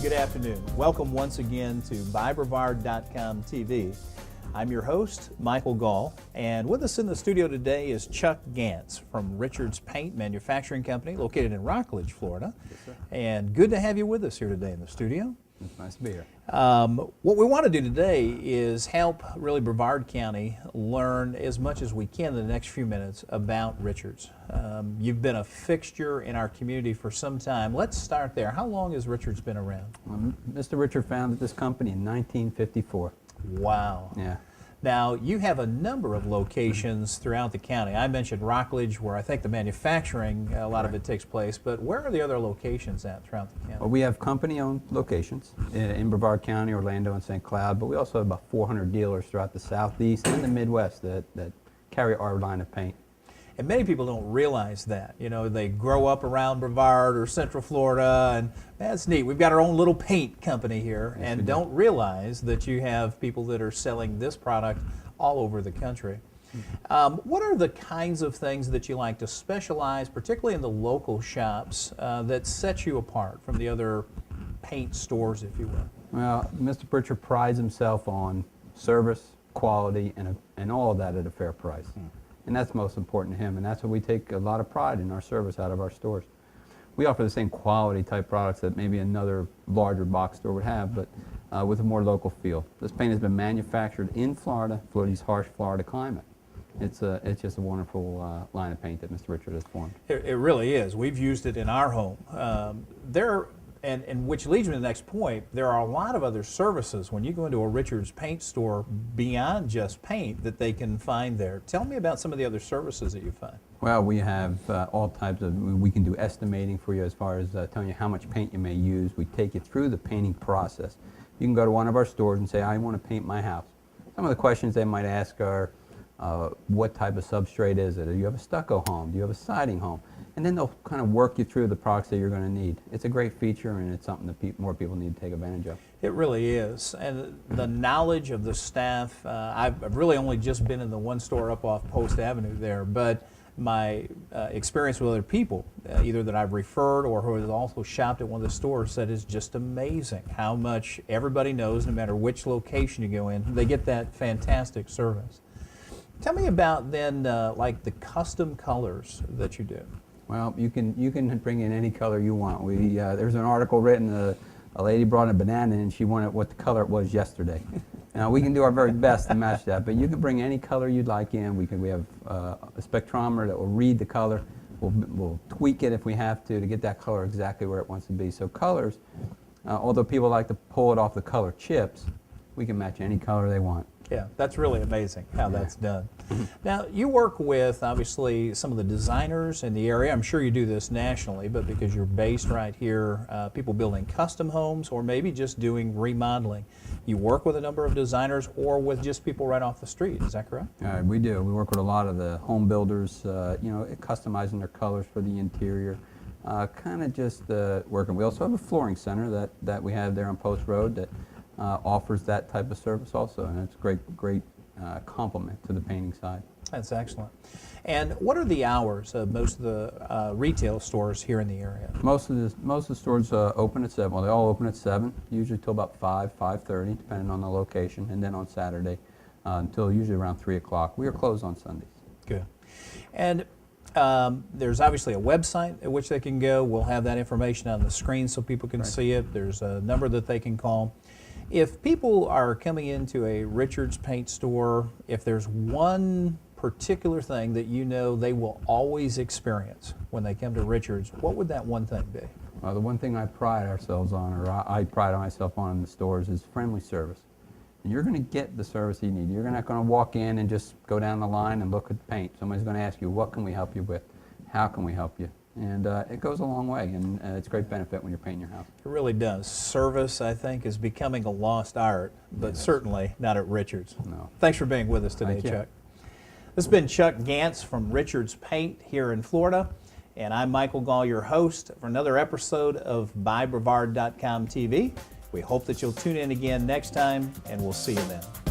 good afternoon. Welcome once again to BuyBrevard.com TV. I'm your host, Michael Gall, and with us in the studio today is Chuck Gantz from Richards Paint Manufacturing Company, located in Rockledge, Florida. Yes, sir. And good to have you with us here today in the studio. It's nice to be here. What we want to do today is help really Brevard County learn as much as we can in the next few minutes about Richards. You've been a fixture in our community for some time. Let's start there. How long has Richards been around? Mr. Richard founded this company in 1954. Wow. Yeah. Now, you have a number of locations throughout the county. I mentioned Rockledge, where I think the manufacturing, a lot of it takes place, but where are the other locations at throughout the county? Well, we have company-owned locations in Brevard County, Orlando, and St. Cloud, but we also have about 400 dealers throughout the Southeast and the Midwest that carry our line of paint. And many people don't realize that. You know, they grow up around Brevard or Central Florida, and that's neat. We've got our own little paint company here, Yes, and don't realize that you have people that are selling this product all over the country. What are the kinds of things that you like to specialize, particularly in the local shops, that set you apart from the other paint stores, if you will? Well, Mr. Richard prides himself on service, quality, and all of that at a fair price. And that's most important to him, and that's what we take a lot of pride in, our service out of our stores. We offer the same quality type products that maybe another larger box store would have, but with a more local feel. This paint has been manufactured in Florida for these harsh Florida climate. It's just a wonderful line of paint that Mr. Richard has formed. It really is. We've used it in our home. And which leads me to the next point, there are a lot of other services when you go into a Richards paint store beyond just paint that they can find there. Tell me about some of the other services that you find. Well, we have all types of, we can do estimating for you as far as telling you how much paint you may use. We take you through the painting process. You can go to one of our stores and say, I want to paint my house. Some of the questions they might ask are, what type of substrate is it? Do you have a stucco home? Do you have a siding home? And then they'll kind of work you through the products that you're going to need. It's a great feature, and it's something that more people need to take advantage of. It really is. And the knowledge of the staff, I've really only just been in the one store up off Post Avenue there, but my experience with other people, either that I've referred or who has also shopped at one of the stores, said it's just amazing how much everybody knows, no matter which location you go in. They get that fantastic service. Tell me about then like the custom colors that you do. Well, you can bring in any color you want. There's an article written, a lady brought a banana and she wanted what the color it was yesterday. Now, we can do our very best to match that, but you can bring any color you'd like in. We have a spectrometer that will read the color. We'll tweak it if we have to get that color exactly where it wants to be. So colors, although people like to pull it off the color chips, we can match any color they want. Yeah, that's really amazing how that's done. Now, you work with, obviously, some of the designers in the area. I'm sure you do this nationally, but because you're based right here, people building custom homes or maybe just doing remodeling. You work with a number of designers or with just people right off the street, is that correct? We do. We work with a lot of the home builders, customizing their colors for the interior. Kind of just working. We also have a flooring center that we have there on Post Road that offers that type of service also, and it's a great complement to the painting side. That's excellent. And what are the hours of most of the retail stores here in the area? Most of the stores open at 7. Well, they all open at 7, usually till about 5:30, depending on the location, and then on Saturday until usually around 3 o'clock. We are closed on Sundays. Good. And there's obviously a website at which they can go. We'll have that information on the screen so people can see it. There's a number that they can call. If people are coming into a Richards paint store, if there's one particular thing that you know they will always experience when they come to Richards, what would that one thing be? Well, the one thing I pride ourselves on, or I pride myself on in the stores, is friendly service. And you're going to get the service you need. You're not going to walk in and just go down the line and look at paint. Somebody's going to ask you, what can we help you with? How can we help you? And it goes a long way, and it's a great benefit when you're painting your house. It really does. Service, I think, is becoming a lost art, but certainly not at Richards. No. Thanks for being with us today, Chuck. This has been Chuck Gantz from Richards Paint here in Florida, and I'm Michael Gall, your host for another episode of BuyBrevard.com TV. We hope that you'll tune in again next time, and we'll see you then.